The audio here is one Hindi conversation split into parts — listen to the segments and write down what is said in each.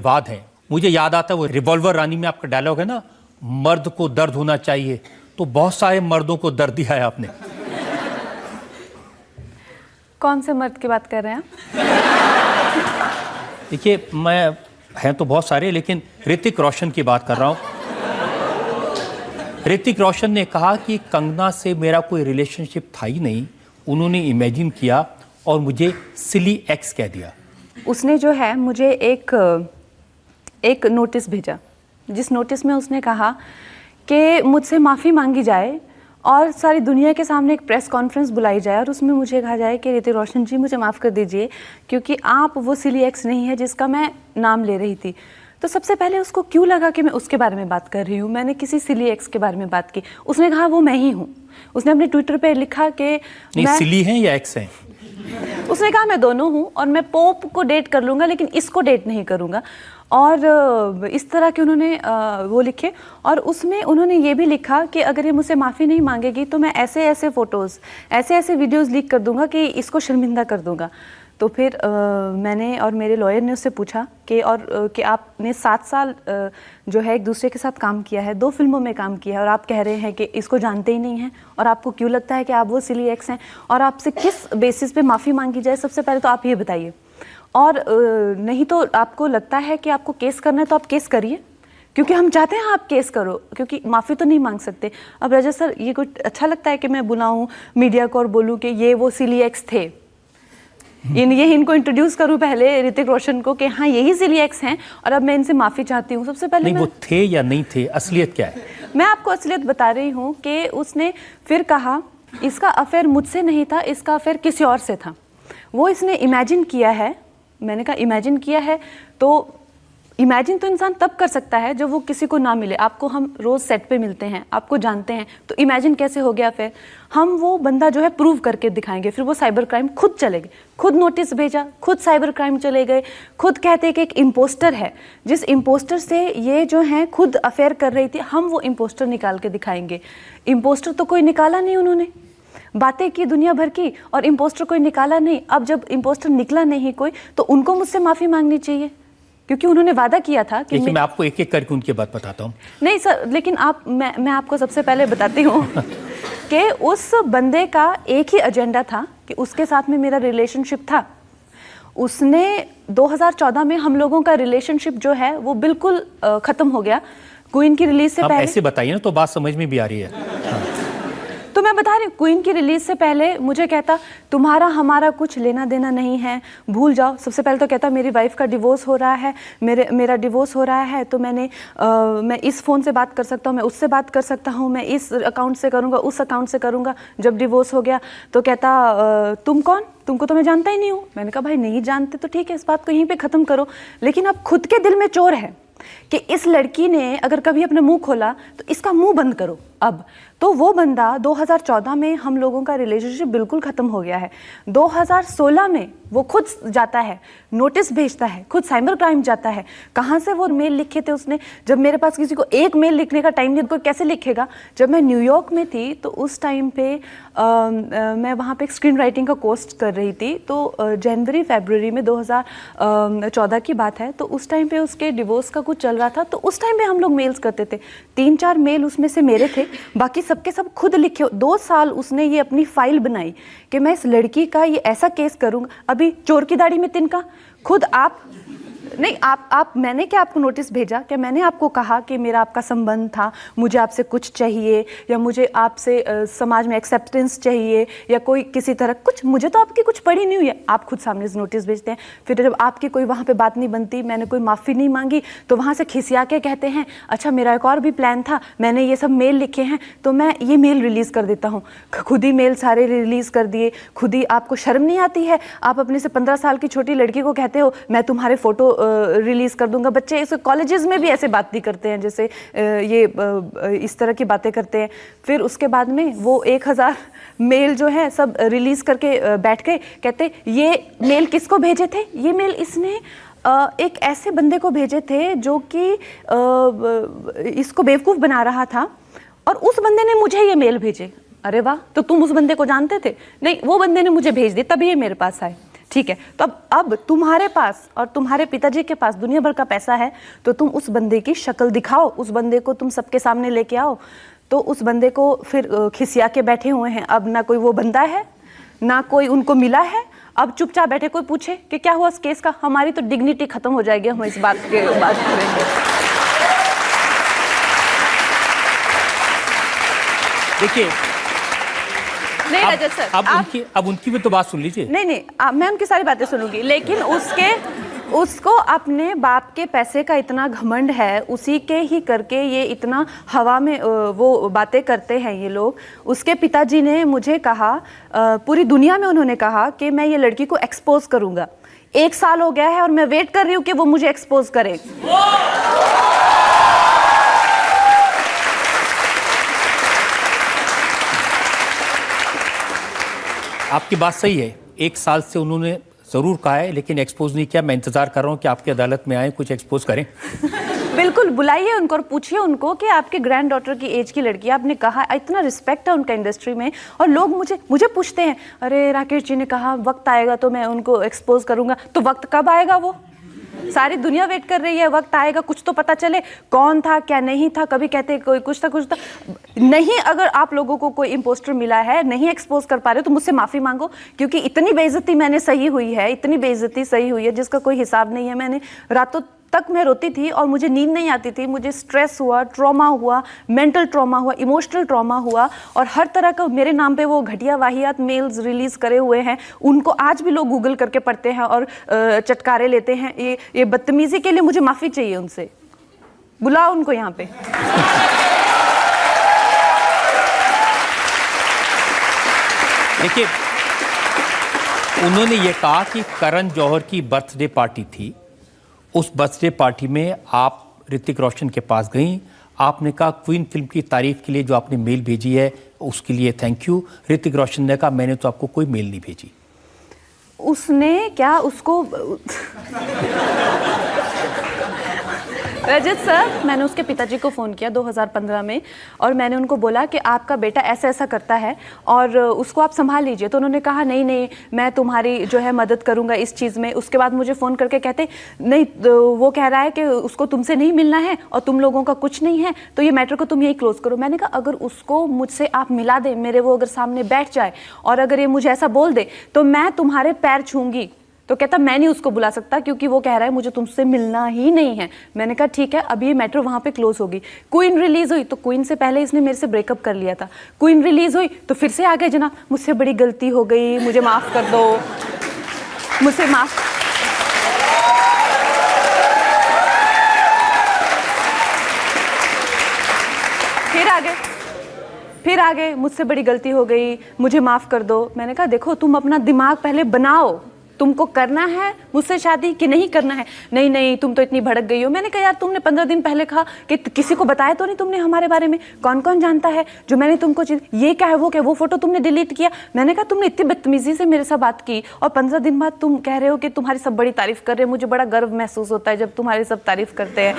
वाद हैं। मुझे याद आता है वो रिवॉल्वर रानी में आपका डायलॉग है ना, मर्द को दर्द होना चाहिए, तो बहुत सारे मर्दों को दर्द दिया है आपने। कौन से मर्द की बात कर रहे हैं आप? देखिए, मैं हैं तो बहुत सारे, लेकिन ऋतिक रोशन की बात कर रहा हूँ। ऋतिक रोशन ने कहा कि कंगना से मेरा कोई रिलेशनशिप था ही नहीं, उन्होंने इमेजिन किया और मुझे सिली एक्स कह दिया। उसने जो है मुझे एक नोटिस भेजा, जिस नोटिस में उसने कहा कि मुझसे माफ़ी मांगी जाए और सारी दुनिया के सामने एक प्रेस कॉन्फ्रेंस बुलाई जाए और उसमें मुझे कहा जाए कि ऋतिक रोशन जी मुझे माफ़ कर दीजिए क्योंकि आप वो सिली एक्स नहीं है जिसका मैं नाम ले रही थी। तो सबसे पहले उसको क्यों लगा कि मैं उसके बारे में बात कर रही हूँ? मैंने किसी सिली एक्स के बारे में बात की। उसने कहा वो मैं ही हूँ। उसने अपने ट्विटर पे लिखा कि नहीं, सिली हैं या एक्स हैं? उसने कहा मैं दोनों हूँ और मैं पोप को डेट कर लूँगा लेकिन इसको डेट नहीं करूँगा। और इस तरह के उन्होंने वो लिखे और उसमें उन्होंने ये भी लिखा कि अगर ये मुझसे माफ़ी नहीं मांगेगी तो मैं ऐसे ऐसे फ़ोटोज़, ऐसे ऐसे वीडियोज़ लीक कर दूँगा कि इसको शर्मिंदा कर दूँगा। तो फिर मैंने और मेरे लॉयर ने उससे पूछा कि कि आपने 7 साल जो है एक दूसरे के साथ काम किया है, 2 फिल्मों में काम किया है और आप कह रहे हैं कि इसको जानते ही नहीं हैं और आपको क्यों लगता है कि आप वो सिली एक्स हैं और आपसे किस बेसिस पे माफ़ी मांगी जाए? सबसे पहले तो आप ये बताइए। और नहीं तो आपको लगता है कि आपको केस करना है तो आप केस करिए, क्योंकि हम चाहते हैं आप केस करो, क्योंकि माफ़ी तो नहीं मांग सकते। अब रजत सर, ये कुछ अच्छा लगता है कि मैं बुलाऊं मीडिया को और बोलूं कि ये वो सिली एक्स थे, ये इनको इंट्रोड्यूस करूं पहले ऋतिक रोशन को कि हाँ यही सिली एक्स हैं और अब मैं इनसे माफ़ी चाहती हूँ। सबसे पहले नहीं, वो थे या नहीं थे, असलियत क्या है? मैं आपको असलियत बता रही हूँ कि उसने फिर कहा इसका अफेयर मुझसे नहीं था, इसका अफेयर किसी और से था। वो इसने इमेजिन किया है। मैंने कहा इमेजिन किया है तो इमेजिन तो इंसान तब कर सकता है जब वो किसी को ना मिले। आपको हम रोज़ सेट पे मिलते हैं, आपको जानते हैं, तो इमेजिन कैसे हो गया? फिर हम वो बंदा जो है प्रूव करके दिखाएंगे। फिर वो साइबर क्राइम खुद चले गए, खुद नोटिस भेजा, खुद साइबर क्राइम चले गए, खुद कहते कि एक इम्पोस्टर है, जिस इम्पोस्टर से ये जो है खुद अफेयर कर रही थी, हम वो इम्पोस्टर निकाल के दिखाएंगे। इम्पोस्टर तो कोई निकाला नहीं, उन्होंने बातें की दुनिया भर की और इम्पोस्टर कोई निकाला नहीं। अब जब इम्पोस्टर निकला नहीं कोई, तो उनको मुझसे माफ़ी मांगनी चाहिए, क्योंकि उन्होंने वादा किया था कि मैं आपको एक एक करके उनकी बात बताता हूँ। नहीं सर, लेकिन मैं आपको सबसे पहले बताती हूँ कि उस बंदे का एक ही एजेंडा था कि उसके साथ में मेरा रिलेशनशिप था। उसने 2014 में हम लोगों का रिलेशनशिप जो है वो बिल्कुल ख़त्म हो गया। क्वीन की रिलीज से पहले ऐसे बताइए ना तो बात समझ में भी आ रही है। तो मैं बता रही हूँ, क्वीन की रिलीज से पहले मुझे कहता तुम्हारा हमारा कुछ लेना देना नहीं है, भूल जाओ। सबसे पहले तो कहता मेरी वाइफ का डिवोर्स हो रहा है, मेरा डिवोर्स हो रहा है, तो मैं इस फ़ोन से बात कर सकता हूँ, मैं उससे बात कर सकता हूँ, मैं इस अकाउंट से करूँगा, उस अकाउंट से करूँगा। जब डिवोर्स हो गया तो कहता तुम कौन, तुमको तो मैं जानता ही नहीं हूँ। मैंने कहा भाई नहीं जानते तो ठीक है, इस बात को यहीं पर ख़त्म करो। लेकिन अब खुद के दिल में चोर है कि इस लड़की ने अगर कभी अपना मुंह खोला तो इसका मुंह बंद करो। अब तो वो बंदा 2014 में हम लोगों का रिलेशनशिप बिल्कुल ख़त्म हो गया है। 2016 में वो खुद जाता है, नोटिस भेजता है, खुद साइबर क्राइम जाता है। कहाँ से वो मेल लिखे थे उसने? जब मेरे पास किसी को एक मेल लिखने का टाइम नहीं, तो कैसे लिखेगा? जब मैं न्यूयॉर्क में थी तो उस टाइम पे मैं वहाँ पे एक स्क्रीन राइटिंग का कोर्स कर रही थी। तो जनवरी फरवरी में 2014 की बात है। तो उस टाइम पे उसके डिवोर्स का कुछ चल रहा था, तो उस टाइम पे हम लोग मेल्स करते थे। 3-4 मेल उसमें से मेरे थे, बाकी सबके सब खुद लिखे। 2 साल उसने ये अपनी फाइल बनाई कि मैं इस लड़की का ये ऐसा केस करूँगा। अभी चोर की दाढ़ी में तिनका, खुद आप नहीं, आप मैंने क्या आपको नोटिस भेजा? क्या मैंने आपको कहा कि मेरा आपका संबंध था, मुझे आपसे कुछ चाहिए या मुझे आपसे समाज में एक्सेप्टेंस चाहिए या कोई किसी तरह कुछ? मुझे तो आपकी कुछ पड़ी नहीं हुई है। आप खुद सामने से नोटिस भेजते हैं। फिर जब आपकी कोई वहाँ पे बात नहीं बनती, मैंने कोई माफ़ी नहीं मांगी, तो वहाँ से खिसिया के कहते हैं अच्छा मेरा एक और भी प्लान था, मैंने ये सब मेल लिखे हैं तो मैं ये मेल रिलीज़ कर देता हूँ। खुद ही मेल सारे रिलीज़ कर दिए, खुद ही। आपको शर्म नहीं आती है? आप अपने से 15 साल की छोटी लड़की को कहते हो मैं तुम्हारे फ़ोटो रिलीज़ कर दूंगा। बच्चे इस कॉलेजेस में भी ऐसे बात नहीं करते हैं जैसे ये इस तरह की बातें करते हैं। फिर उसके बाद में वो 1000 मेल जो है सब रिलीज़ करके बैठ गए। कहते ये मेल किसको भेजे थे? ये मेल इसने एक ऐसे बंदे को भेजे थे जो कि इसको बेवकूफ़ बना रहा था और उस बंदे ने मुझे ये मेल भेजे। अरे वाह, तो तुम उस बंदे को जानते थे? नहीं, वो बंदे ने मुझे भेज दी तभी ये मेरे पास आए। ठीक है, तो अब तुम्हारे पास और तुम्हारे पिताजी के पास दुनिया भर का पैसा है, तो तुम उस बंदे की शक्ल दिखाओ, उस बंदे को तुम सबके सामने लेके आओ। तो उस बंदे को फिर खिसिया के बैठे हुए हैं। अब ना कोई वो बंदा है, ना कोई उनको मिला है। अब चुपचाप बैठे, कोई पूछे कि क्या हुआ इस केस का, हमारी तो डिग्निटी खत्म हो जाएगी, हम इस बात करेंगे। देखिए नहीं रजत सर, अब उनकी भी तो बात सुन लीजिए। नहीं, मैं उनकी सारी बातें सुनूंगी, लेकिन उसको अपने बाप के पैसे का इतना घमंड है, उसी के ही करके ये इतना हवा में वो बातें करते हैं ये लोग। उसके पिताजी ने मुझे कहा, पूरी दुनिया में उन्होंने कहा कि मैं ये लड़की को एक्सपोज करूंगा। 1 साल हो गया है और मैं वेट कर रही हूँ कि वो मुझे एक्सपोज करे। आपकी बात सही है, 1 साल से उन्होंने जरूर कहा है, लेकिन एक्सपोज नहीं किया। मैं इंतजार कर रहा हूँ कि आपकी अदालत में आए, कुछ एक्सपोज करें। बिल्कुल, बुलाइए उनको और पूछिए उनको कि आपके ग्रैंड डॉटर की एज की लड़की, आपने कहा, इतना रिस्पेक्ट है उनका इंडस्ट्री में। और लोग मुझे पूछते हैं, अरे राकेश जी ने कहा वक्त आएगा तो मैं उनको एक्सपोज करूंगा। तो वक्त कब आएगा? वो सारी दुनिया वेट कर रही है, वक्त आएगा, कुछ तो पता चले कौन था क्या नहीं था। कभी कहते कोई कुछ था नहीं। अगर आप लोगों को कोई इम्पोस्टर मिला है, नहीं एक्सपोज कर पा रहे हो, तो मुझसे माफी मांगो, क्योंकि इतनी बेइज्जती मैंने सही हुई है, इतनी बेइज्जती सही हुई है जिसका कोई हिसाब नहीं है। मैंने रातों तक मैं रोती थी और मुझे नींद नहीं आती थी, मुझे स्ट्रेस हुआ, ट्रॉमा हुआ, मेंटल ट्रॉमा हुआ, इमोशनल ट्रॉमा हुआ, और हर तरह का मेरे नाम पे वो घटिया वाहियात मेल्स रिलीज करे हुए हैं। उनको आज भी लोग गूगल करके पढ़ते हैं और चटकारे लेते हैं। ये बदतमीजी के लिए मुझे माफी चाहिए उनसे। बुलाओ उनको यहाँ पे। देखिए, उन्होंने ये कहा कि करण जौहर की बर्थडे पार्टी थी, उस बर्थडे पार्टी में आप ऋतिक रोशन के पास गई, आपने कहा क्वीन फिल्म की तारीफ के लिए जो आपने मेल भेजी है उसके लिए थैंक यू। ऋतिक रोशन ने कहा मैंने तो आपको कोई मेल नहीं भेजी। उसने क्या उसको रजत सर, मैंने उसके पिताजी को फ़ोन किया 2015 में, और मैंने उनको बोला कि आपका बेटा ऐसा ऐसा करता है और उसको आप संभाल लीजिए। तो उन्होंने कहा नहीं, मैं तुम्हारी जो है मदद करूंगा इस चीज़ में। उसके बाद मुझे फ़ोन करके कहते नहीं, तो वो कह रहा है कि उसको तुमसे नहीं मिलना है और तुम लोगों का कुछ नहीं है, तो ये मैटर को तुम यही क्लोज करो। मैंने कहा अगर उसको मुझसे आप मिला दें, मेरे वो अगर सामने बैठ जाए और अगर ये मुझे ऐसा बोल दे तो मैं तुम्हारे पैर छूंगी। तो कहता मैं नहीं उसको बुला सकता क्योंकि वो कह रहा है मुझे तुमसे मिलना ही नहीं है। मैंने कहा ठीक है, अब ये मैटर वहाँ पे क्लोज होगी। क्वीन रिलीज हुई तो क्वीन से पहले इसने मेरे से ब्रेकअप कर लिया था। क्वीन रिलीज हुई तो फिर से आ गए, जनाब मुझसे बड़ी गलती हो गई, मुझे माफ़ कर दो, मुझसे माफ़। फिर आ गए, मुझसे बड़ी गलती हो गई, मुझे माफ़ कर दो। मैंने कहा देखो तुम अपना दिमाग पहले बनाओ, तुमको करना है मुझसे शादी कि नहीं करना है। नहीं, तुम तो इतनी भड़क गई हो। मैंने कहा यार तुमने 15 दिन पहले कहा कि किसी को बताया तो नहीं तुमने हमारे बारे में, कौन कौन जानता है जो मैंने तुमको चीज, ये क्या है वो क्या, वो फोटो तुमने डिलीट किया। मैंने कहा तुमने इतनी बदतमीजी से मेरे साथ बात की और 15 दिन बाद तुम कह रहे हो कि तुम्हारी सब बड़ी तारीफ कर रहे हैं। मुझे बड़ा गर्व महसूस होता है जब तुम्हारी सब तारीफ करते हैं।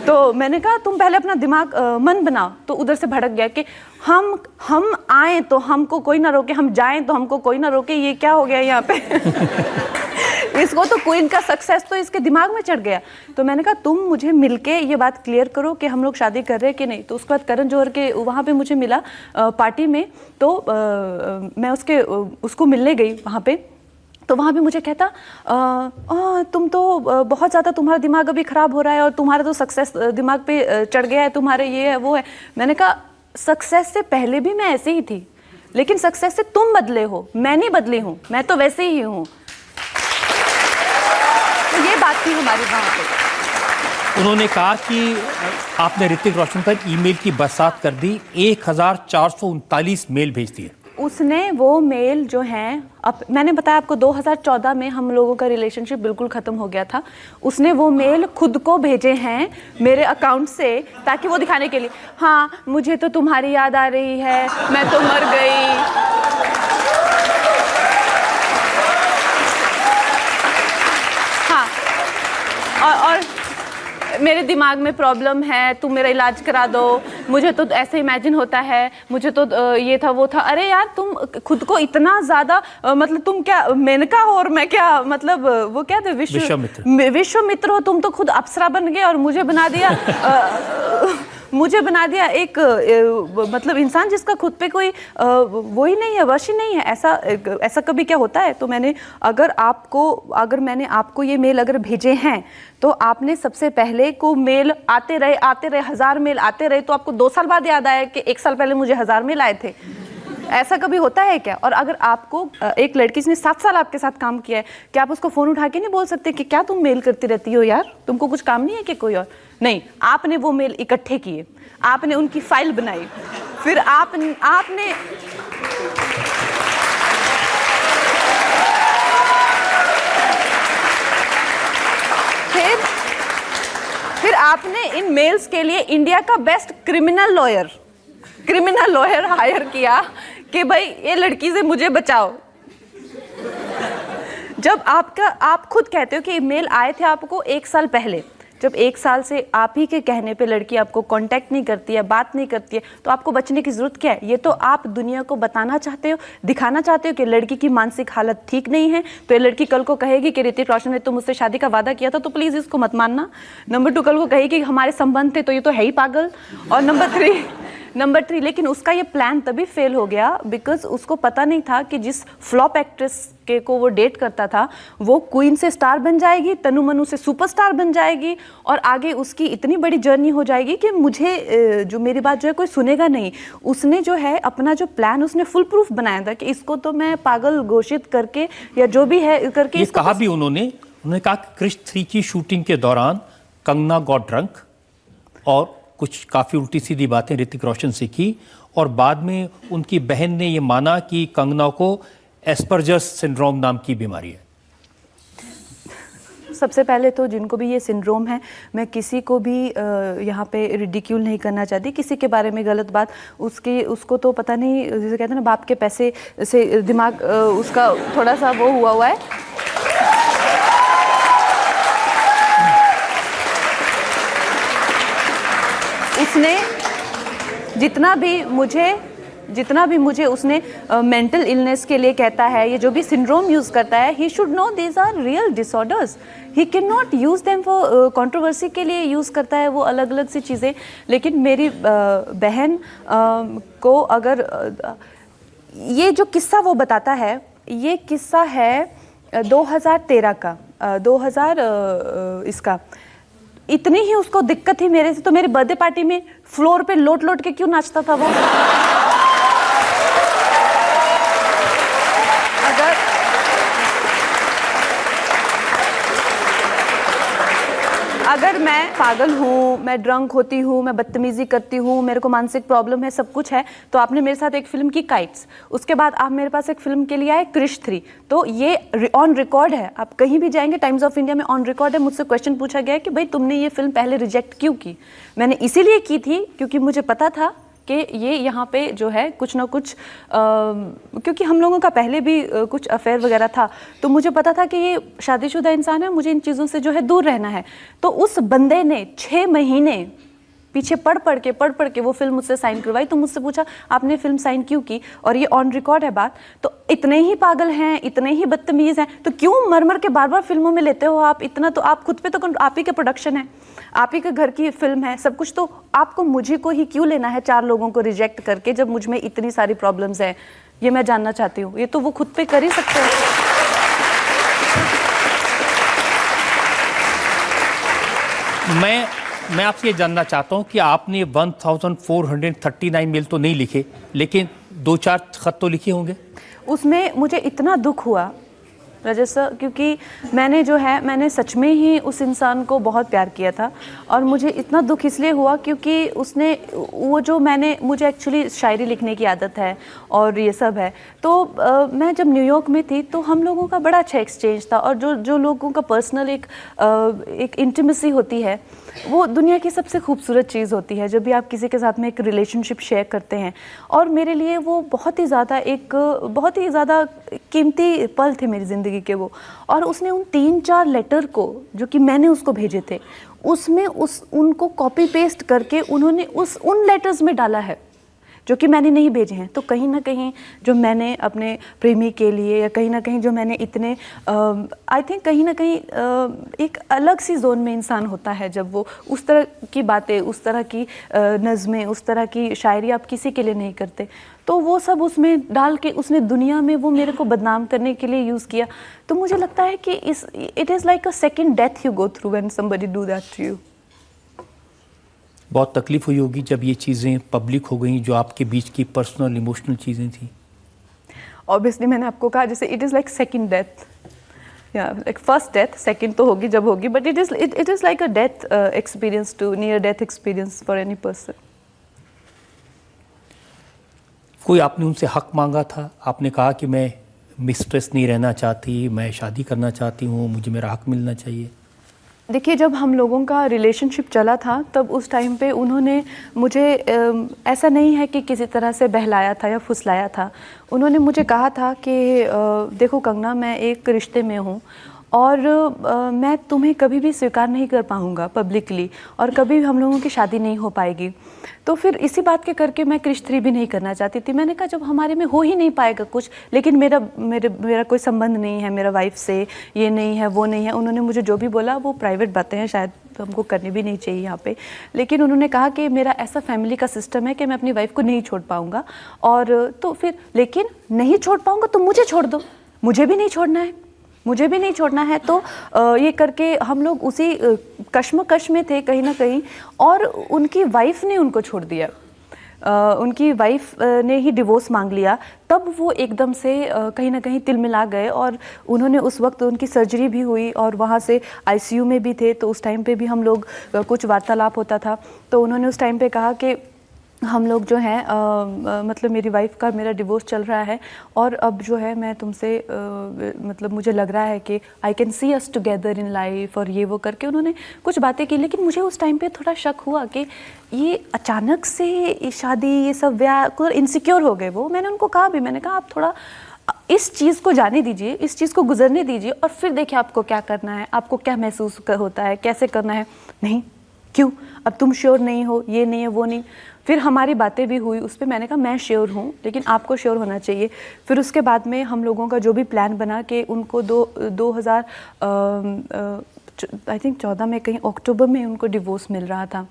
तो मैंने कहा तुम पहले अपना दिमाग मन बनाओ। तो उधर से भड़क गया कि हम आए तो हमको कोई ना रोके, हम जाएं तो हमको कोई ना रोके। ये क्या हो गया यहाँ पे इसको तो क्वीन का सक्सेस तो इसके दिमाग में चढ़ गया। तो मैंने कहा तुम मुझे मिलके ये बात क्लियर करो कि हम लोग शादी कर रहे हैं कि नहीं। तो उसके बाद करण जौहर के वहाँ पे मुझे मिला पार्टी में, तो मैं उसको मिलने गई वहाँ पे। तो वहाँ भी मुझे कहता तुम तो बहुत ज़्यादा, तुम्हारा दिमाग अभी ख़राब हो रहा है और तुम्हारा तो सक्सेस दिमाग पे चढ़ गया है, तुम्हारे ये है वो है। मैंने कहा सक्सेस से पहले भी मैं ऐसे ही थी, लेकिन सक्सेस से तुम बदले हो, मैं नहीं बदली हूँ, मैं तो वैसे ही हूँ। तो ये बात थी हमारी वहाँ पे। उन्होंने कहा कि आपने ऋतिक रोशन पर ईमेल की बरसात कर दी, 1439 मेल भेज दिए। उसने वो मेल जो हैं, अब मैंने बताया आपको 2014 में हम लोगों का रिलेशनशिप बिल्कुल ख़त्म हो गया था। उसने वो मेल खुद को भेजे हैं मेरे अकाउंट से, ताकि वो दिखाने के लिए, हाँ मुझे तो तुम्हारी याद आ रही है, मैं तो मर गई। हाँ, और मेरे दिमाग में प्रॉब्लम है, तुम मेरा इलाज करा दो, मुझे तो ऐसे इमेजिन होता है, मुझे तो ये था वो था। अरे यार तुम खुद को इतना ज़्यादा मतलब तुम क्या मेनका हो और मैं क्या मतलब वो क्या थे विश्वामित्र हो। तुम तो खुद अप्सरा बन गए और मुझे बना दिया मुझे बना दिया एक मतलब इंसान जिसका खुद पे कोई वो ही नहीं है, वश ही नहीं है। ऐसा कभी क्या होता है? तो मैंने अगर मैंने आपको ये मेल अगर भेजे हैं तो आपने सबसे पहले को मेल आते रहे 1000 मेल आते रहे, तो आपको 2 साल बाद याद आया कि 1 साल पहले मुझे 1000 मेल आए थे। ऐसा कभी होता है क्या? और अगर आपको एक लड़की जिसने 7 साल आपके साथ काम किया है, क्या आप उसको फोन उठा के नहीं बोल सकते कि क्या तुम मेल करती रहती हो यार, तुमको कुछ काम नहीं है कि कोई और? नहीं, आपने वो मेल इकट्ठे किए, आपने उनकी फाइल बनाई, फिर आपने फिर आपने इन मेल्स के लिए इंडिया का बेस्ट क्रिमिनल लॉयर हायर किया कि भाई ये लड़की से मुझे बचाओ। जब आप खुद कहते हो कि मेल आए थे आपको 1 साल पहले, जब 1 साल से आप ही के कहने पे लड़की आपको कांटेक्ट नहीं करती है, बात नहीं करती है, तो आपको बचने की जरूरत क्या है? ये तो आप दुनिया को बताना चाहते हो, दिखाना चाहते हो कि लड़की की मानसिक हालत ठीक नहीं है। तो ये लड़की कल को कहेगी कि ऋतिक रोशन ने तो मुझसे शादी का वादा किया था, तो प्लीज़ इसको मत मानना। नंबर 2 कल को कहेगी हमारे संबंध थे, तो ये तो है ही पागल। और नंबर 3 लेकिन उसका ये प्लान तभी फेल हो गया बिकॉज उसको पता नहीं था कि जिस फ्लॉप एक्ट्रेस के को वो डेट करता था वो क्वीन से स्टार बन जाएगी, तनु मनु से सुपरस्टार बन जाएगी, और आगे उसकी इतनी बड़ी जर्नी हो जाएगी कि मुझे जो मेरी बात जो है कोई सुनेगा नहीं। उसने जो है अपना जो प्लान उसने फुल प्रूफ बनाया था कि इसको तो मैं पागल घोषित करके या जो भी है करके। ये कहा भी उन्होंने कहा कि क्रिश 3 की शूटिंग के दौरान कंगना गॉट ड्रंक और कुछ काफ़ी उल्टी सीधी बातें ऋतिक रोशन से की, और बाद में उनकी बहन ने ये माना कि कंगना को एस्पर्जर्स सिंड्रोम नाम की बीमारी है। सबसे पहले तो जिनको भी ये सिंड्रोम है, मैं किसी को भी यहाँ पे रिडिक्यूल नहीं करना चाहती, किसी के बारे में गलत बात उसको तो पता नहीं, जैसे कहते हैं ना बाप के पैसे से दिमाग उसका थोड़ा सा वो हुआ है। उसने जितना भी मुझे उसने मेंटल इलनेस के लिए कहता है, ये जो भी सिंड्रोम यूज़ करता है, he should know these are real disorders, he can not use them for controversy के लिए यूज़ करता है वो अलग अलग सी चीज़ें। लेकिन मेरी बहन को अगर ये जो किस्सा वो बताता है, ये किस्सा है 2013 का, 2000 इसका। इतनी ही उसको दिक्कत थी मेरे से, तो मेरी बर्थडे पार्टी में फ्लोर पे लोट के क्यों नाचता था वो? अगर मैं पागल हूँ, मैं ड्रंक होती हूँ, मैं बदतमीजी करती हूँ, मेरे को मानसिक प्रॉब्लम है, सब कुछ है, तो आपने मेरे साथ एक फिल्म की काइट्स, उसके बाद आप मेरे पास एक फिल्म के लिए आए क्रिश 3, तो ये ऑन रिकॉर्ड है। आप कहीं भी जाएंगे टाइम्स ऑफ इंडिया में ऑन रिकॉर्ड है। मुझसे क्वेश्चन पूछा गया कि भाई तुमने ये फिल्म पहले रिजेक्ट क्यों की? मैंने इसीलिए की थी क्योंकि मुझे पता था कि ये यहाँ पे जो है कुछ ना कुछ क्योंकि हम लोगों का पहले भी कुछ अफेयर वगैरह था, तो मुझे पता था कि ये शादीशुदा इंसान है, मुझे इन चीज़ों से जो है दूर रहना है। तो उस बंदे ने 6 महीने पीछे पढ़ के वो फिल्म मुझसे साइन करवाई। तो मुझसे पूछा आपने फिल्म साइन क्यों की, और ये ऑन रिकॉर्ड है बात। तो इतने ही पागल हैं, इतने ही बदतमीज़ हैं, तो क्यों मर के बार फिल्मों में लेते हो आप? इतना तो आप खुद पे तो आप ही का प्रोडक्शन है, आप ही के घर की फिल्म है, सब कुछ, तो आपको मुझे को ही क्यों लेना है 4 लोगों को रिजेक्ट करके, जब मुझ में इतनी सारी प्रॉब्लम्स हैं? ये मैं जानना चाहती हूँ। ये तो वो खुद पे कर ही सकते हैं। मैं आपसे ये जानना चाहता हूँ कि आपने 1439 मेल तो नहीं लिखे, लेकिन 2-4 खत तो लिखे होंगे। उसमें मुझे इतना दुख हुआ रजत सर, क्योंकि मैंने सच में ही उस इंसान को बहुत प्यार किया था, और मुझे इतना दुख इसलिए हुआ क्योंकि उसने वो जो मुझे एक्चुअली शायरी लिखने की आदत है और ये सब है, तो मैं जब न्यूयॉर्क में थी तो हम लोगों का बड़ा अच्छा एक्सचेंज था, और जो लोगों का पर्सनल एक इंटीमेसी होती है, वो दुनिया की सबसे खूबसूरत चीज़ होती है जब भी आप किसी के साथ में एक रिलेशनशिप शेयर करते हैं। और मेरे लिए वो बहुत ही ज़्यादा कीमती पल थे मेरी ज़िंदगी ज़िंदगी के वो। और उसने उन 3-4 लेटर को जो कि मैंने उसको भेजे थे, उसमें उनको कॉपी पेस्ट करके उन्होंने उन लेटर्स में डाला है जो कि मैंने नहीं भेजे हैं। तो कहीं ना कहीं जो मैंने अपने प्रेमी के लिए, या कहीं ना कहीं जो मैंने इतने आई थिंक कहीं ना कहीं एक अलग सी जोन में इंसान होता है जब वो उस तरह की बातें, उस तरह की नज़में, उस तरह की शायरी आप किसी के लिए नहीं करते। तो वो सब उसमें डाल के उसने दुनिया में वो मेरे को बदनाम करने के लिए यूज़ किया। तो मुझे लगता है कि it is like a second death you go through when somebody do that to you. बहुत तकलीफ हुई होगी जब ये चीज़ें पब्लिक हो गई, जो आपके बीच की पर्सनल इमोशनल चीज़ें थी। ऑब्वियसली मैंने आपको कहा जैसे it is like second death, या लाइक फर्स्ट डेथ, सेकेंड तो होगी जब होगी, but it is like a death experience to near death experience for any person. कोई आपने उनसे हक मांगा था? आपने कहा कि मैं मिस्ट्रेस नहीं रहना चाहती, मैं शादी करना चाहती हूँ, मुझे मेरा हक मिलना चाहिए? देखिए, जब हम लोगों का रिलेशनशिप चला था तब उस टाइम पे उन्होंने मुझे ऐसा नहीं है कि किसी तरह से बहलाया था या फुसलाया था। उन्होंने मुझे कहा था कि देखो कंगना, मैं एक रिश्ते में हूँ और मैं तुम्हें कभी भी स्वीकार नहीं कर पाऊँगा पब्लिकली, और कभी हम लोगों की शादी नहीं हो पाएगी। तो फिर इसी बात के करके मैं क्रिश 3 भी नहीं करना चाहती थी। मैंने कहा जब हमारे में हो ही नहीं पाएगा कुछ, लेकिन मेरा कोई संबंध नहीं है मेरा वाइफ से, ये नहीं है वो नहीं है। उन्होंने मुझे जो भी बोला वो प्राइवेट बातें हैं, शायद तो हमको करनी भी नहीं चाहिए यहाँ पे, लेकिन उन्होंने कहा कि मेरा ऐसा फैमिली का सिस्टम है कि मैं अपनी वाइफ को नहीं छोड़ पाऊँगा। और तो फिर लेकिन नहीं छोड़ पाऊँगा तो मुझे छोड़ दो, मुझे भी नहीं छोड़ना है, मुझे भी नहीं छोड़ना है। तो ये करके हम लोग उसी कश्मकश में थे कहीं ना कहीं, और उनकी वाइफ ने उनको छोड़ दिया। उनकी वाइफ ने ही डिवोर्स मांग लिया। तब वो एकदम से कहीं ना कहीं तिलमिला गए, और उन्होंने उस वक्त उनकी सर्जरी भी हुई और वहाँ से आईसीयू में भी थे। तो उस टाइम पे भी हम लोग कुछ वार्तालाप होता था। तो उन्होंने उस टाइम पे कहा कि हम लोग जो है मतलब मेरी वाइफ का मेरा डिवोर्स चल रहा है, और अब जो है मैं तुमसे मतलब मुझे लग रहा है कि I can see us together in life, और ये वो करके उन्होंने कुछ बातें की। लेकिन मुझे उस टाइम पे थोड़ा शक हुआ कि ये अचानक से शादी, ये सब ब्याह को इनसिक्योर हो गए वो। मैंने उनको कहा भी, मैंने कहा आप थोड़ा इस चीज़ को जाने दीजिए, इस चीज़ को गुजरने दीजिए, और फिर देखिए आपको क्या करना है, आपको क्या महसूस होता है, कैसे करना है। नहीं, क्यों, अब तुम श्योर नहीं हो, ये नहीं है वो नहीं। फिर हमारी बातें भी हुई उस पर। मैंने कहा मैं श्योर हूँ, लेकिन आपको श्योर होना चाहिए। फिर उसके बाद में हम लोगों का जो भी प्लान बना कि उनको 2000 आई थिंक 14 में, कहीं अक्टूबर में उनको डिवोर्स मिल रहा था,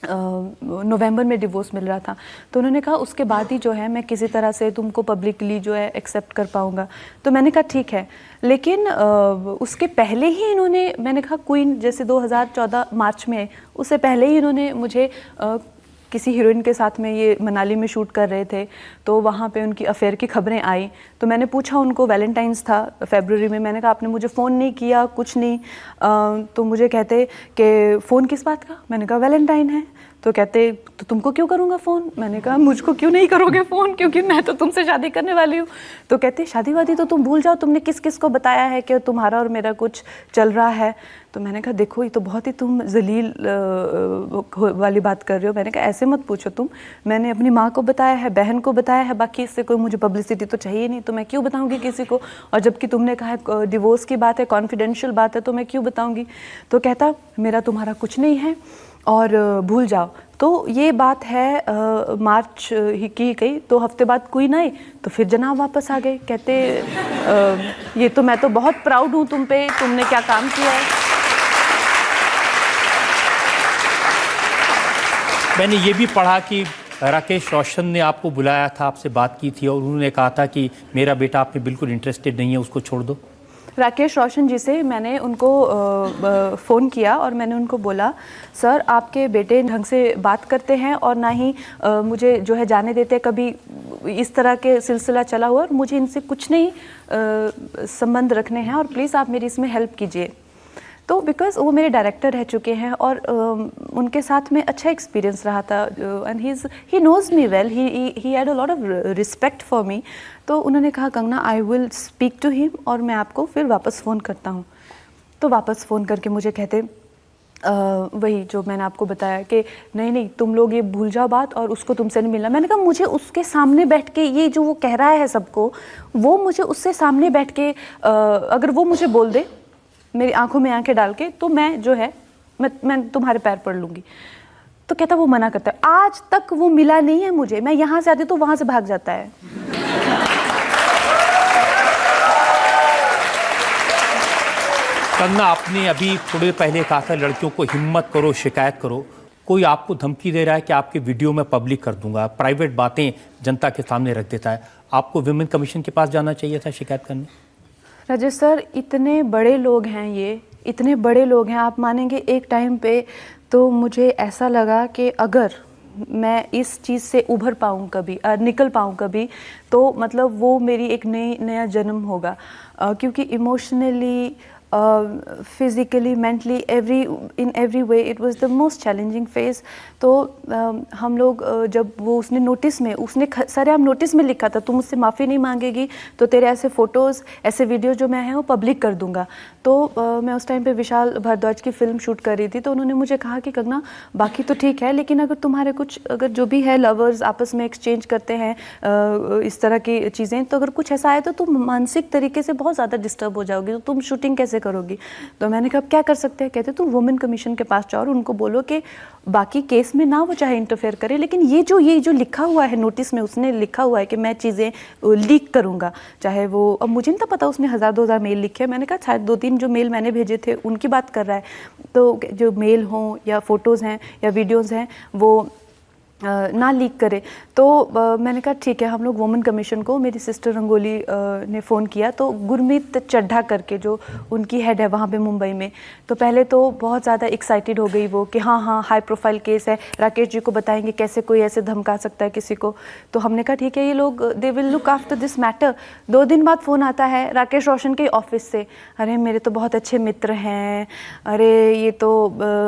नवंबर में डिवोर्स मिल रहा था। तो उन्होंने कहा उसके बाद ही जो है मैं किसी तरह से तुमको पब्लिकली जो है एक्सेप्ट कर पाऊँगा। तो मैंने कहा ठीक है, लेकिन उसके पहले ही इन्होंने, मैंने कहा क्वीन जैसे 2014 मार्च में, उससे पहले ही इन्होंने मुझे किसी हीरोइन के साथ में, ये मनाली में शूट कर रहे थे, तो वहाँ पे उनकी अफेयर की खबरें आई। तो मैंने पूछा उनको, वैलेंटाइंस था फरवरी में, मैंने कहा आपने मुझे फ़ोन नहीं किया, कुछ नहीं। तो मुझे कहते कि फ़ोन किस बात का? मैंने कहा वैलेंटाइन है। तो कहते तो तुमको क्यों करूँगा फ़ोन? मैंने कहा मुझको क्यों नहीं करोगे फ़ोन, क्योंकि मैं तो तुमसे शादी करने वाली हूँ। तो कहते शादी वादी तो तुम भूल जाओ, तुमने किस किस को बताया है कि तुम्हारा और मेरा कुछ चल रहा है। तो मैंने कहा देखो ये तो बहुत ही तुम जलील वाली बात कर रहे हो। मैंने कहा ऐसे मत पूछो तुम, मैंने अपनी माँ को बताया है, बहन को बताया है, बाकी इससे कोई मुझे पब्लिसिटी तो चाहिए नहीं, तो मैं क्यों बताऊँगी किसी को। और जबकि तुमने कहा है डिवोर्स की बात है, कॉन्फिडेंशियल बात है, तो मैं क्यों बताऊँगी। तो कहता मेरा तुम्हारा कुछ नहीं है और भूल जाओ। तो ये बात है मार्च ही की गई। 2 हफ्ते बाद क्वीन आई, तो फिर जनाब वापस आ गए। कहते ये तो मैं तो बहुत प्राउड हूँ तुम पे, तुमने क्या काम किया है। मैंने ये भी पढ़ा कि राकेश रोशन ने आपको बुलाया था, आपसे बात की थी, और उन्होंने कहा था कि मेरा बेटा आप में बिल्कुल इंटरेस्टेड नहीं है, उसको छोड़ दो। राकेश रोशन जी से मैंने उनको फ़ोन किया और मैंने उनको बोला सर आपके बेटे ढंग से बात करते हैं और ना ही मुझे जो है जाने देते। कभी इस तरह के सिलसिला चला हुआ और मुझे इनसे कुछ नहीं संबंध रखने हैं, और प्लीज़ आप मेरी इसमें हेल्प कीजिए। तो बिकॉज़ वो मेरे डायरेक्टर रह चुके हैं और उनके साथ में अच्छा एक्सपीरियंस रहा था, and he knows me well, he had a lot of respect for me. तो उन्होंने कहा Kangana I will speak to him और मैं आपको फिर वापस फ़ोन करता हूँ। तो वापस फ़ोन करके मुझे कहते वही जो मैंने आपको बताया कि नहीं नहीं तुम लोग ये भूल जाओ बात और उसको तुमसे नहीं मिलना। मैंने कहा मुझे उसके सामने बैठ के ये जो वो कह रहा है सबको, वो मुझे उससे सामने बैठ के अगर वो मुझे बोल दे मेरी आंखों में आंखें डाल के, तो मैं जो है मैं तुम्हारे पैर पड़ लूँगी। तो कहता वो मना करता है। आज तक वो मिला नहीं है मुझे। मैं यहाँ से आती तो वहाँ से भाग जाता है। कंगना, आपने अभी थोड़ी पहले कहा था लड़कियों को हिम्मत करो, शिकायत करो। कोई आपको धमकी दे रहा है कि आपके वीडियो में पब्लिक कर दूंगा, प्राइवेट बातें जनता के सामने रख देता है, आपको विमेन कमीशन के पास जाना चाहिए था शिकायत करने? राजेश सर, इतने बड़े लोग हैं, ये इतने बड़े लोग हैं, आप मानेंगे एक टाइम पे तो मुझे ऐसा लगा कि अगर मैं इस चीज़ से उभर पाऊँ कभी, निकल पाऊँ कभी, तो मतलब वो मेरी एक नया जन्म होगा। क्योंकि emotionally, physically, mentally, in every way it was the most challenging phase. तो हम लोग जब वो उसने नोटिस में, उसने सरेआम नोटिस में लिखा था तुम मुझसे माफ़ी नहीं मांगेगी तो तेरे ऐसे फ़ोटोज़, ऐसे वीडियो जो मैं हैं वो पब्लिक कर दूंगा। तो मैं उस टाइम पे विशाल भारद्वाज की फ़िल्म शूट कर रही थी, तो उन्होंने मुझे कहा कि कंगना बाकी तो ठीक है, लेकिन अगर तुम्हारे कुछ, अगर जो भी है लवर्स आपस में एक्सचेंज करते हैं इस तरह की चीज़ें, तो अगर कुछ ऐसा आए तो तुम मानसिक तरीके से बहुत ज़्यादा डिस्टर्ब हो जाओगी, तो तुम शूटिंग कैसे करोगी? तो मैंने कहा अब क्या कर सकते हैं? कहते तुम वुमेन कमीशन के पास जाओ और उनको बोलो कि बाकी केस में ना वो चाहे इंटरफेयर करे, लेकिन ये जो लिखा हुआ है नोटिस में, उसने लिखा हुआ है कि मैं चीज़ें लीक करूँगा, चाहे वो, अब मुझे नहीं पता उसने 1000-2000 मेल लिखे। मैंने कहा शायद 2-3 जो मेल मैंने भेजे थे उनकी बात कर रहा है। तो जो मेल हों या फ़ोटोज़ हैं या वीडियोज़ हैं वो ना लीक करे। तो मैंने कहा ठीक है, हम लोग वुमेन कमीशन को, मेरी सिस्टर रंगोली ने फ़ोन किया, तो गुरमीत चड्ढा करके जो उनकी हेड है वहाँ पे मुंबई में, तो पहले तो बहुत ज़्यादा एक्साइटेड हो गई वो कि हाँ हाई प्रोफाइल केस है, राकेश जी को बताएंगे कैसे कोई ऐसे धमका सकता है किसी को। तो हमने कहा ठीक है, ये लोग they will look after this matter. 2 दिन बाद फ़ोन आता है राकेश रोशन के ऑफिस से, अरे मेरे तो बहुत अच्छे मित्र हैं, अरे ये तो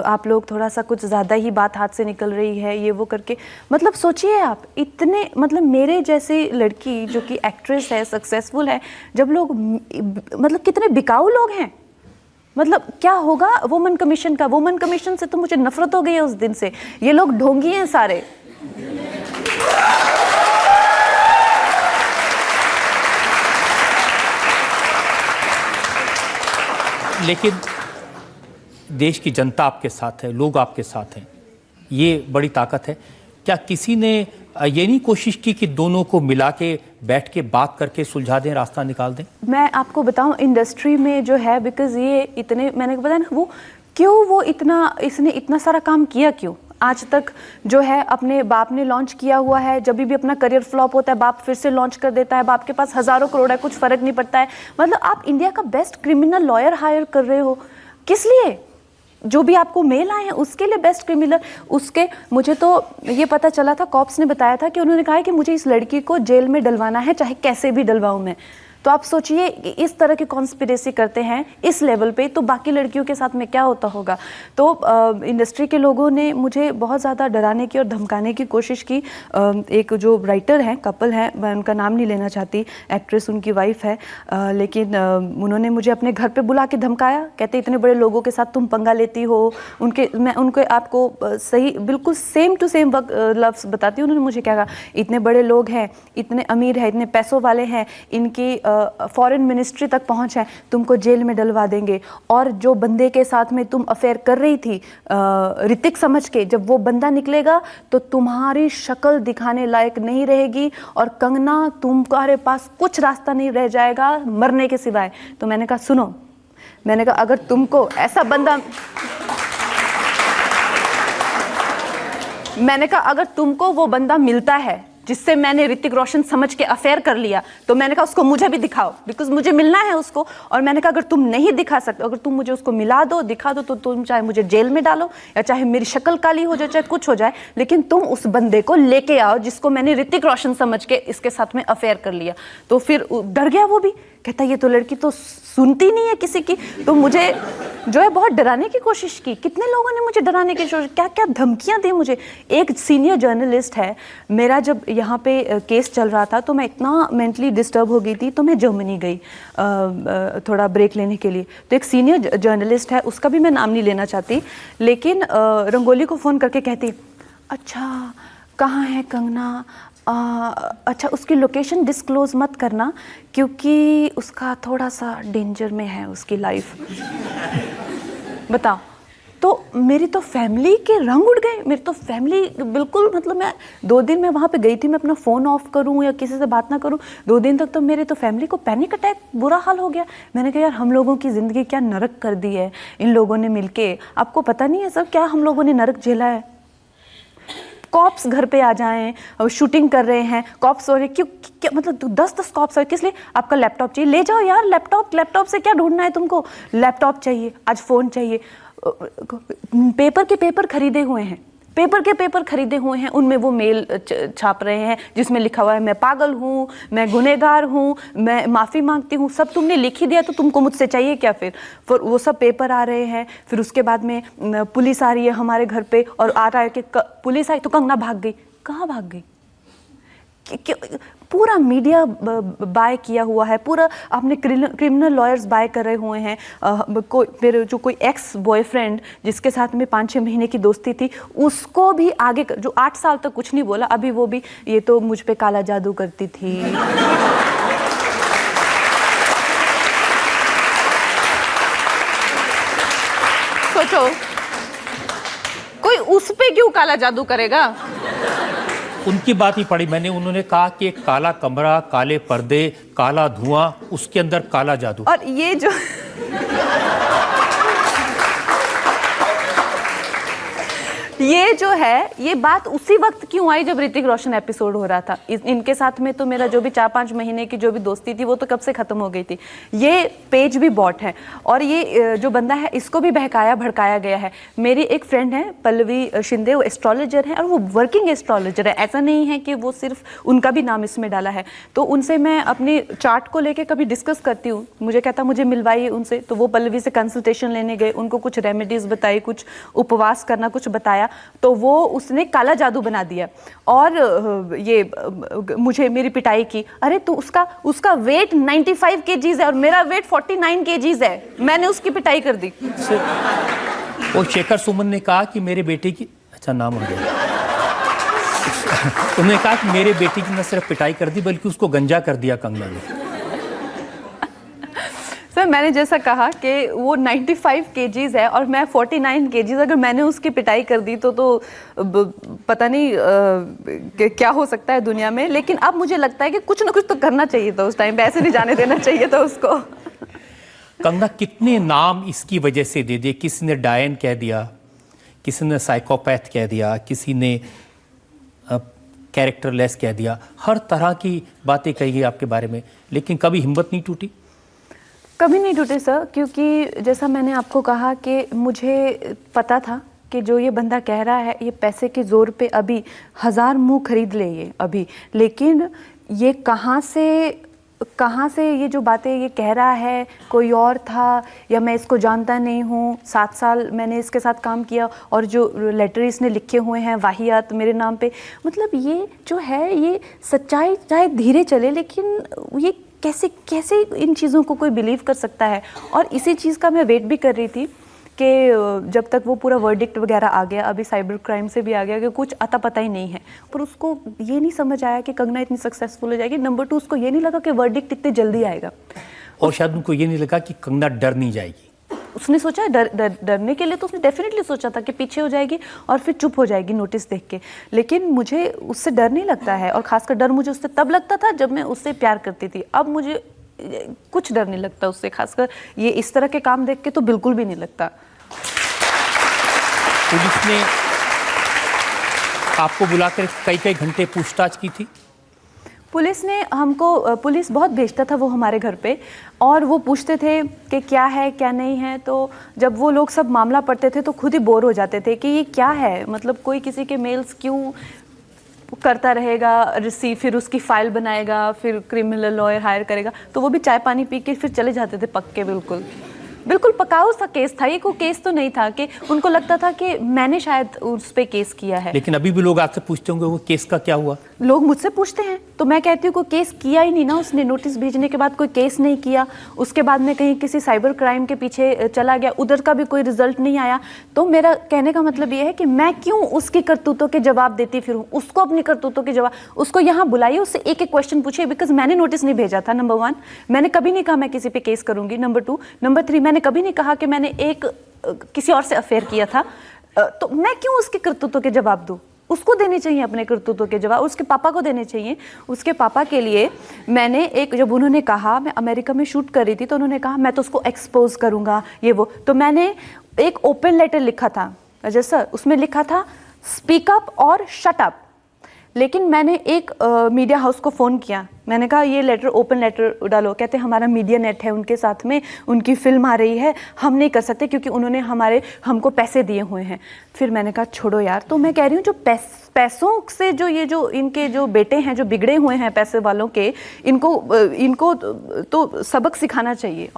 आप लोग थोड़ा सा कुछ ज़्यादा ही बात हाथ से निकल रही है, ये वो करके। मतलब सोचिए आप, इतने, मतलब मेरे जैसी लड़की जो कि एक्ट्रेस है, सक्सेसफुल है, जब लोग, मतलब कितने बिकाऊ लोग हैं, मतलब क्या होगा वुमेन कमीशन का? वुमेन कमीशन से तो मुझे नफरत हो गई है उस दिन से। ये लोग ढोंगी हैं सारे। लेकिन देश की जनता आपके साथ है, लोग आपके साथ हैं, ये बड़ी ताकत है। क्या किसी ने ये नहीं कोशिश की कि दोनों को मिला के बैठ के बात करके सुलझा दें, रास्ता निकाल दें? मैं आपको बताऊं, इंडस्ट्री में जो है, बिकॉज ये इतने, मैंने बताया ना, वो क्यों, वो इतना, इसने इतना सारा काम किया क्यों आज तक? जो है अपने बाप ने लॉन्च किया हुआ है, जब भी अपना करियर फ्लॉप होता है बाप फिर से लॉन्च कर देता है, बाप के पास हज़ारों करोड़ है, कुछ फ़र्क नहीं पड़ता है। मतलब आप इंडिया का बेस्ट क्रिमिनल लॉयर हायर कर रहे हो, किस लिए? जो भी आपको मेल आए हैं उसके लिए बेस्ट क्रिमिनल, उसके, मुझे तो ये पता चला था, कॉप्स ने बताया था कि उन्होंने कहा है कि मुझे इस लड़की को जेल में डलवाना है, चाहे कैसे भी डलवाऊं मैं। तो आप सोचिए इस तरह की कॉन्स्पिरेसी करते हैं इस लेवल पे, तो बाकी लड़कियों के साथ में क्या होता होगा। तो इंडस्ट्री के लोगों ने मुझे बहुत ज़्यादा डराने की और धमकाने की कोशिश की। एक जो राइटर हैं, कपल हैं, मैं उनका नाम नहीं लेना चाहती, एक्ट्रेस उनकी वाइफ है, लेकिन उन्होंने मुझे अपने घर पे बुला के धमकाया, कहते इतने बड़े लोगों के साथ तुम पंगा लेती हो। मैं उनको आपको सही बिल्कुल सेम टू सेम लफ्ज़ बताती हूँ। उन्होंने मुझे क्या कहा, इतने बड़े लोग हैं, इतने अमीर हैं, इतने पैसों वाले हैं, इनकी फॉरेन मिनिस्ट्री तक पहुंच है, तुमको जेल में डलवा देंगे। और जो बंदे के साथ में तुम अफेयर कर रही थी ऋतिक समझ के, जब वो बंदा निकलेगा तो तुम्हारी शक्ल दिखाने लायक नहीं रहेगी, और कंगना तुम्हारे पास कुछ रास्ता नहीं रह जाएगा मरने के सिवाय। तो मैंने कहा सुनो, मैंने कहा अगर तुमको ऐसा बंदा, मैंने कहा अगर तुमको वो बंदा मिलता है जिससे मैंने ऋतिक रोशन समझ के अफेयर कर लिया, तो मैंने कहा उसको मुझे भी दिखाओ, बिकॉज मुझे मिलना है उसको। और मैंने कहा अगर तुम नहीं दिखा सकते, अगर तुम मुझे उसको मिला दो, दिखा दो, तो तुम चाहे मुझे जेल में डालो या चाहे मेरी शक्ल काली हो जाए, चाहे कुछ हो जाए, लेकिन तुम उस बंदे को लेके आओ जिसको मैंने ऋतिक रोशन समझ के इसके साथ में अफेयर कर लिया। तो फिर डर गया वो भी कहता ये तो लड़की तो सुनती नहीं है किसी की। तो मुझे जो है बहुत डराने की कोशिश की, कितने लोगों ने मुझे डराने की कोशिश, क्या क्या धमकियां दी मुझे। एक सीनियर जर्नलिस्ट है, मेरा जब यहाँ पे केस चल रहा था तो मैं इतना मेंटली डिस्टर्ब हो गई थी, तो मैं जर्मनी गई थोड़ा ब्रेक लेने के लिए। तो एक सीनियर जर्नलिस्ट है, उसका भी मैं नाम नहीं लेना चाहती, लेकिन रंगोली को फ़ोन करके कहती, अच्छा कहाँ है कंगना, अच्छा उसकी लोकेशन डिस्क्लोज मत करना क्योंकि उसका थोड़ा सा डेंजर में है उसकी लाइफ। बताओ, तो मेरी तो फैमिली के रंग उड़ गए, मेरी तो फैमिली बिल्कुल, मतलब मैं 2 दिन मैं वहाँ पे गई थी, मैं अपना फ़ोन ऑफ करूँ या किसी से बात ना करूँ, 2 दिन तक तो मेरे तो फैमिली को पैनिक अटैक, बुरा हाल हो गया। मैंने कहा यार हम लोगों की ज़िंदगी क्या नरक कर दी है इन लोगों ने मिलके, आपको पता नहीं है सब क्या हम लोगों ने नरक झेला है। कॉप्स घर पे आ जाएं और शूटिंग कर रहे हैं, कॉप्स हो रहे, क्यों क्या मतलब 10-10 कॉप्स है, किस लिए? आपका लैपटॉप चाहिए, ले जाओ यार लैपटॉप से क्या ढूंढना है तुमको, लैपटॉप चाहिए, आज फ़ोन चाहिए। पेपर के पेपर खरीदे हुए हैं, पेपर के पेपर खरीदे हुए हैं, उनमें वो मेल छाप रहे हैं जिसमें लिखा हुआ है मैं पागल हूँ, मैं गुनहगार हूँ, मैं माफ़ी मांगती हूँ। सब तुमने लिख ही दिया तो तुमको मुझसे चाहिए क्या? फिर वो सब पेपर आ रहे हैं, फिर उसके बाद में पुलिस आ रही है हमारे घर पे और आ रहा है कि पुलिस आई तो कंगना भाग गई। कहाँ भाग गई? पूरा मीडिया बाय किया हुआ है, पूरा आपने क्रिमिनल लॉयर्स बाय कर रहे हुए हैं। फिर जो कोई एक्स बॉयफ्रेंड जिसके साथ में 5-6 महीने की दोस्ती थी, उसको भी आगे जो 8 साल तक कुछ नहीं बोला, अभी वो भी ये तो मुझ पे काला जादू करती थी। सोचो कोई उस पे क्यों काला जादू करेगा? उनकी बात ही पड़ी मैंने, उन्होंने कहा कि एक काला कमरा, काले पर्दे, काला धुआं, उसके अंदर काला जादू। और ये जो ये जो है, ये बात उसी वक्त क्यों आई जब ऋतिक रोशन एपिसोड हो रहा था। इनके साथ में तो मेरा जो भी 4-5 महीने की जो भी दोस्ती थी वो तो कब से खत्म हो गई थी। ये पेज भी बॉट है और ये जो बंदा है इसको भी बहकाया भड़काया गया है। मेरी एक फ्रेंड है पल्लवी शिंदे, वो एस्ट्रोलॉजर है और वो वर्किंग एस्ट्रोलॉजर है, ऐसा नहीं है कि वो सिर्फ उनका भी नाम इसमें डाला है। तो उनसे मैं अपनी चार्ट को लेके कभी डिस्कस करती हूँ, मुझे कहता मुझे मिलवाइए उनसे, तो वो पल्लवी से कंसल्टेशन लेने गए, उनको कुछ रेमेडीज बताई, कुछ उपवास करना कुछ बताया, तो वो उसने काला जादू बना दिया और ये मुझे मेरी पिटाई की। अरे तो उसका वेट 95 kgs है और मेरा वेट 49 kgs है, मैंने उसकी पिटाई कर दी। वो शेखर सुमन ने कहा कि मेरे बेटे की, अच्छा नाम हो गया, उन्होंने कहा कि मेरे बेटे की न सिर्फ पिटाई कर दी बल्कि उसको गंजा कर दिया कंगना ने। सर मैंने जैसा कहा कि वो 95 kgs है और मैं 49 kgs, अगर मैंने उसकी पिटाई कर दी तो पता नहीं क्या हो सकता है दुनिया में। लेकिन अब मुझे लगता है कि कुछ ना कुछ तो करना चाहिए था उस टाइम पे, ऐसे नहीं जाने देना चाहिए था उसको। कंगना कितने नाम इसकी वजह से दे दिए, किसी ने डायन कह दिया, किसी ने साइकोपैथ कह दिया, किसी ने कैरेक्टरलेस कह दिया, हर तरह की बातें कही गई आपके बारे में, लेकिन कभी हिम्मत नहीं टूटी? कभी नहीं टूटे सर, क्योंकि जैसा मैंने आपको कहा कि मुझे पता था कि जो ये बंदा कह रहा है ये पैसे के ज़ोर पे अभी 1000 मुंह खरीद ले ये अभी, लेकिन ये कहाँ से ये जो बातें ये कह रहा है, कोई और था या मैं इसको जानता नहीं हूँ। 7 साल मैंने इसके साथ काम किया और जो लेटर इसने लिखे हुए हैं वाहियात मेरे नाम पे, मतलब ये जो है ये सच्चाई चाहे धीरे चले, लेकिन ये कैसे इन चीज़ों को कोई बिलीव कर सकता है। और इसी चीज़ का मैं वेट भी कर रही थी कि जब तक वो पूरा वर्डिक्ट वगैरह आ गया, अभी साइबर क्राइम से भी आ गया कि कुछ अता पता ही नहीं है, पर उसको ये नहीं समझ आया कि कंगना इतनी सक्सेसफुल हो जाएगी। नंबर 2, उसको ये नहीं लगा कि वर्डिक्ट इतने जल्दी आएगा, और शायद उनको ये नहीं लगा कि कंगना डर नहीं जाएगी। उसने सोचा डरने के लिए तो उसने डेफिनेटली सोचा था कि पीछे हो जाएगी और फिर चुप हो जाएगी नोटिस देख के, लेकिन मुझे उससे डर नहीं लगता है। और खासकर डर मुझे उससे तब लगता था जब मैं उससे प्यार करती थी, अब मुझे कुछ डर नहीं लगता उससे, खासकर ये इस तरह के काम देख के तो बिल्कुल भी नहीं लगता। पुलिस ने आपको बुलाकर कई घंटे पूछताछ की थी? पुलिस ने हमको, पुलिस बहुत भेजता था वो हमारे घर पे, और वो पूछते थे कि क्या है क्या नहीं है। तो जब वो लोग सब मामला पढ़ते थे तो खुद ही बोर हो जाते थे कि ये क्या है, मतलब कोई किसी के मेल्स क्यों वो करता रहेगा रिसीव, फिर उसकी फाइल बनाएगा, फिर क्रिमिनल लॉयर हायर करेगा। तो वो भी चाय पानी पी के फिर चले जाते थे पक्के, बिल्कुल बिल्कुल पकाऊ सा केस था ये, कोई केस तो नहीं था कि उनको लगता था कि मैंने शायद उस पर केस किया है। लेकिन अभी भी लोग आपसे पूछते होंगे वो केस का क्या हुआ? लोग मुझसे पूछते हैं तो मैं कहती हूँ कोई केस किया ही नहीं ना उसने, नोटिस भेजने के बाद कोई केस नहीं किया, उसके बाद में कहीं किसी साइबर क्राइम के पीछे चला गया, उधर का भी कोई रिजल्ट नहीं आया। तो मेरा कहने का मतलब ये है कि मैं क्यों उसकी करतूतों के जवाब देती फिरूं, उसको अपनी करतूतों के जवाब, उसको यहाँ बुलाइए, उससे एक एक क्वेश्चन पूछिए, बिकॉज मैंने नोटिस नहीं भेजा था। नंबर 1, मैंने कभी नहीं कहा मैं किसी पे केस करूंगी। नंबर 2, नंबर 3, मैंने कभी नहीं कहा कि मैंने किसी और से अफेयर किया था। तो मैं क्यों उसके करतूतों के जवाब दूं? उसको देने चाहिए अपने करतूतों के जवाब, उसके पापा को देने चाहिए। उसके पापा के लिए मैंने जब उन्होंने कहा, मैं अमेरिका में शूट कर रही थी तो उन्होंने कहा मैं तो उसको एक्सपोज करूंगा ये वो, तो मैंने एक ओपन लेटर लिखा था अजय सर, उसमें लिखा था स्पीक अप और शट अप। लेकिन मैंने एक मीडिया हाउस को फ़ोन किया, मैंने कहा ये लेटर ओपन लेटर डालो। कहते हमारा मीडिया नेट है उनके साथ में, उनकी फिल्म आ रही है, हम नहीं कर सकते क्योंकि उन्होंने हमको पैसे दिए हुए हैं। फिर मैंने कहा छोड़ो यार। तो मैं कह रही हूँ जो पैसों से जो ये जो इनके जो बेटे हैं जो बिगड़े हुए हैं पैसे वालों के, इनको तो सबक सिखाना चाहिए।